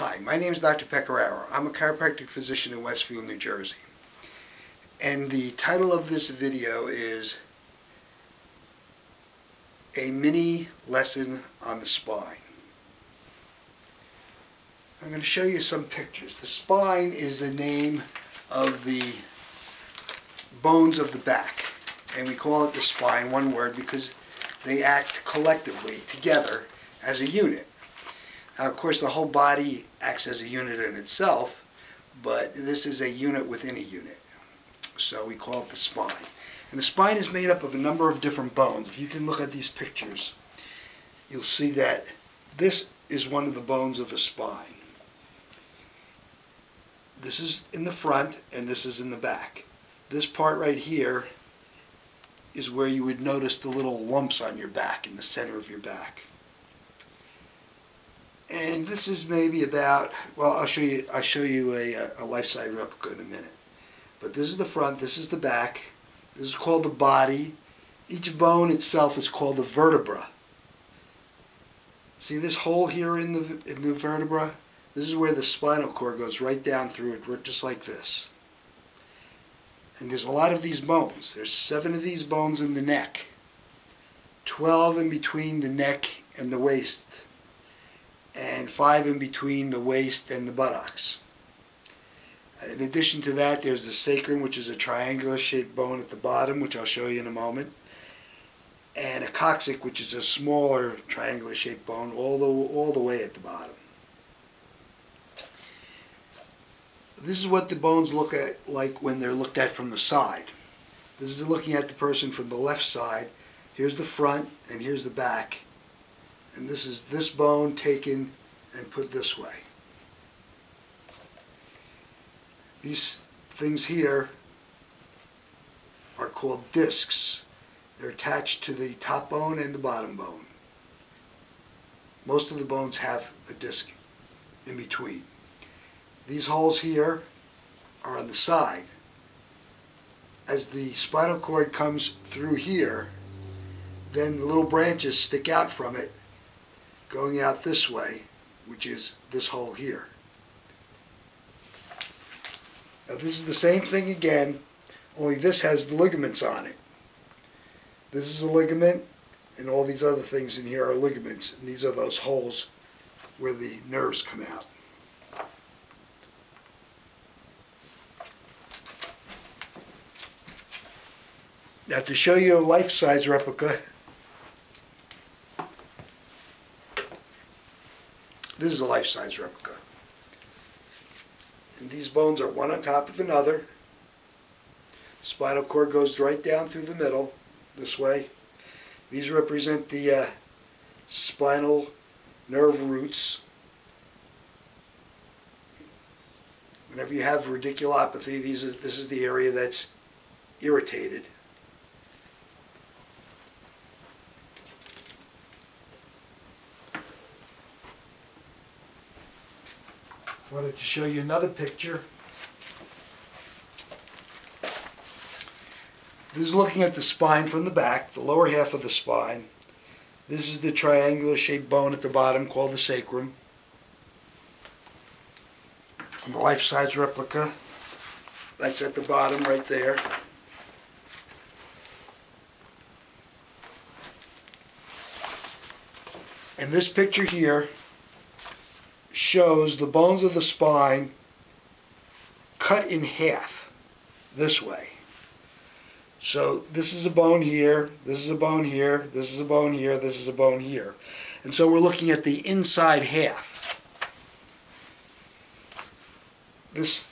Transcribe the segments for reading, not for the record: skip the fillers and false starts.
Hi, my name is Dr. Pecoraro. I'm a chiropractic physician in Westfield, New Jersey. And the title of this video is a mini lesson on the spine. I'm going to show you some pictures. The spine is the name of the bones of the back. And we call it the spine, one word, because they act collectively together as a unit. Now, of course, the whole body acts as a unit in itself, but this is a unit within a unit. So we call it the spine. And the spine is made up of a number of different bones. If you can look at these pictures, you'll see that this is one of the bones of the spine. This is in the front and this is in the back. This part right here is where you would notice the little lumps on your back, in the center of your back. And this is maybe about, well, I'll show you a life-size replica in a minute. But this is the front, this is the back. This is called the body. Each bone itself is called the vertebra. See this hole here in the vertebra? This is where the spinal cord goes right down through it, just like this. And there's a lot of these bones. There's 7 of these bones in the neck, 12 in between the neck and the waist, and 5 in between the waist and the buttocks. In addition to that, there's the sacrum, which is a triangular shaped bone at the bottom, which I'll show you in a moment, and a coccyx, which is a smaller triangular shaped bone all the way at the bottom. This is what the bones look like when they're looked at from the side. This is looking at the person from the left side. Here's the front and here's the back. And this is this bone taken and put this way. These things here are called discs. They're attached to the top bone and the bottom bone. Most of the bones have a disc in between. These holes here are on the side. As the spinal cord comes through here, then the little branches stick out from it, going out this way, which is this hole here. Now this is the same thing again, only this has the ligaments on it. This is a ligament, and all these other things in here are ligaments, and these are those holes where the nerves come out. Now, to show you a life-size replica, this is a life-size replica. And these bones are one on top of another. Spinal cord goes right down through the middle, this way. These represent the spinal nerve roots. Whenever you have radiculopathy, this is the area that's irritated. I wanted to show you another picture. This is looking at the spine from the back, the lower half of the spine. This is the triangular shaped bone at the bottom called the sacrum. And the life-size replica, that's at the bottom right there. And this picture here shows the bones of the spine cut in half this way. So this is a bone here, this is a bone here, this is a bone here, this is a bone here. And so we're looking at the inside half. This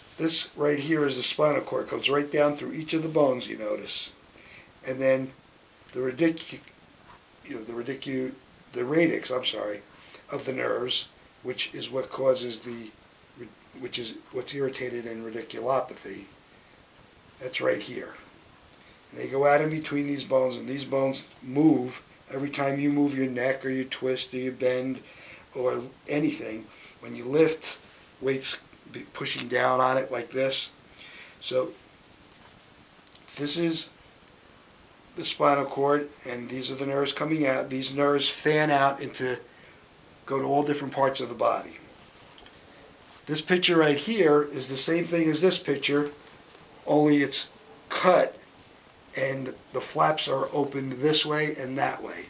right here is the spinal cord. It comes right down through each of the bones, you notice. And then the radix, of the nerves, which is what causes what's irritated in radiculopathy. That's right here. And they go out in between these bones, and these bones move every time you move your neck or you twist or you bend or anything. When you lift, weight's pushing down on it like this. So this is the spinal cord, and these are the nerves coming out. These nerves fan out go to all different parts of the body. This picture right here is the same thing as this picture, only it's cut and the flaps are opened this way and that way.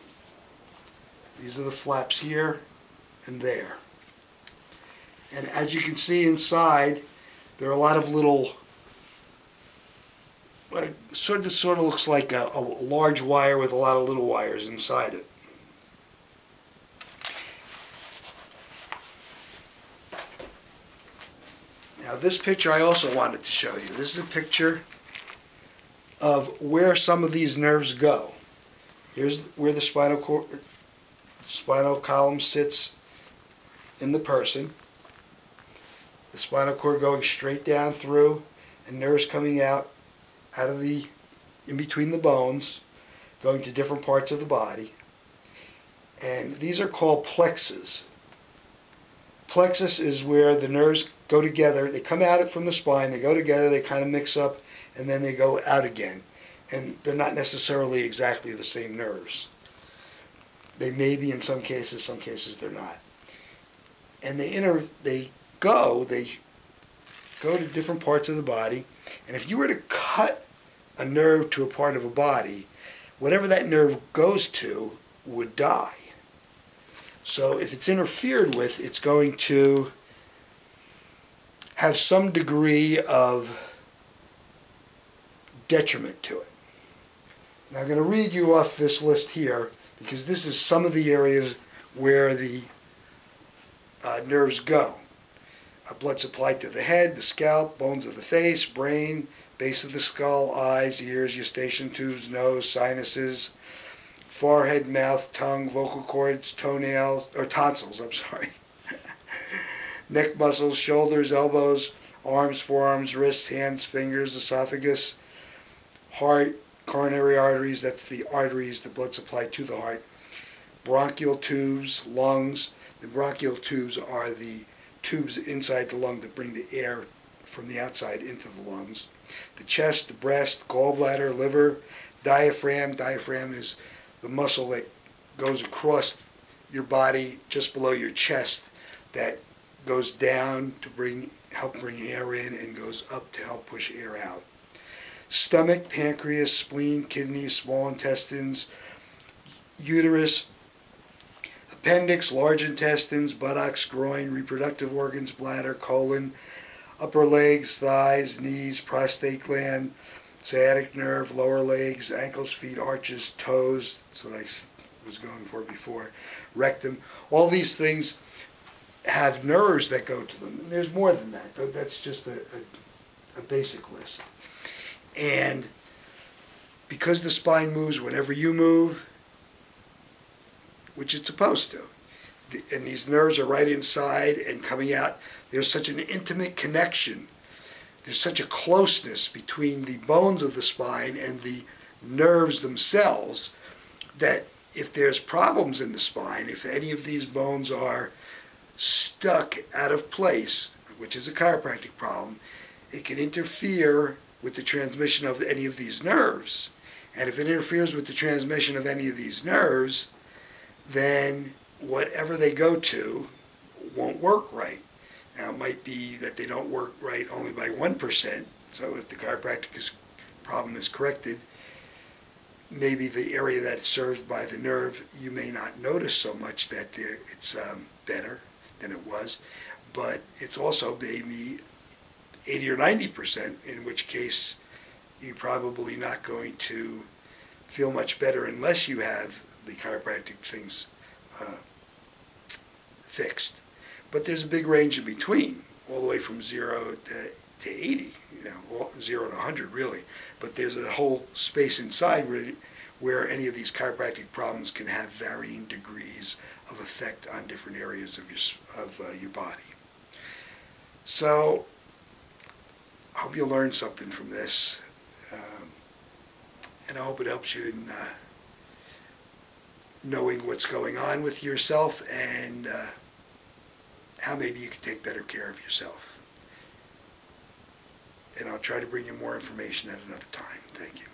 These are the flaps here and there. And as you can see inside, there are a lot of little, sort of looks like a large wire with a lot of little wires inside it. Now this picture I also wanted to show you. This is a picture of where some of these nerves go. Here's where the spinal column sits in the person. The spinal cord going straight down through, and nerves coming out of the, in between the bones, going to different parts of the body. And these are called plexus. Plexus is where the nerves go together. They come out from the spine, they go together, they kind of mix up, and then they go out again. And they're not necessarily exactly the same nerves. They may be in some cases they're not. And they go to different parts of the body. And if you were to cut a nerve to a part of a body, whatever that nerve goes to would die. So if it's interfered with, it's going to have some degree of detriment to it. Now I'm going to read you off this list here, because this is some of the areas where the nerves go. Blood supply to the head, the scalp, bones of the face, brain, base of the skull, eyes, ears, eustachian tubes, nose, sinuses, forehead, mouth, tongue, vocal cords, toenails, or tonsils, I'm sorry. Neck muscles, shoulders, elbows, arms, forearms, wrists, hands, fingers, esophagus, heart, coronary arteries, that's the arteries, the blood supply to the heart, bronchial tubes, lungs. The bronchial tubes are the tubes inside the lung that bring the air from the outside into the lungs. The chest, the breast, gallbladder, liver, diaphragm. Diaphragm is the muscle that goes across your body just below your chest that goes down to help bring air in and goes up to help push air out. Stomach, pancreas, spleen, kidneys, small intestines, uterus, appendix, large intestines, buttocks, groin, reproductive organs, bladder, colon, upper legs, thighs, knees, prostate gland, sciatic nerve, lower legs, ankles, feet, arches, toes. That's what I was going for before. Rectum. All these things have nerves that go to them. And there's more than that. That's just a basic list. And because the spine moves whenever you move, which it's supposed to, and these nerves are right inside and coming out, there's such an intimate connection. There's such a closeness between the bones of the spine and the nerves themselves that if there's problems in the spine, if any of these bones are stuck out of place, which is a chiropractic problem, it can interfere with the transmission of any of these nerves. And if it interferes with the transmission of any of these nerves, then whatever they go to won't work right. Now, it might be that they don't work right only by 1%, so if the chiropractic problem is corrected, maybe the area that's served by the nerve, you may not notice so much that it's better than it was, but it's also maybe 80 or 90%, in which case you're probably not going to feel much better unless you have the chiropractic things fixed. But there's a big range in between, all the way from 0 to 80, 0 to 100 really. But there's a whole space inside where any of these chiropractic problems can have varying degrees of effect on different areas of your body. So I hope you learned something from this, and I hope it helps you in knowing what's going on with yourself and how maybe you can take better care of yourself. And I'll try to bring you more information at another time. Thank you.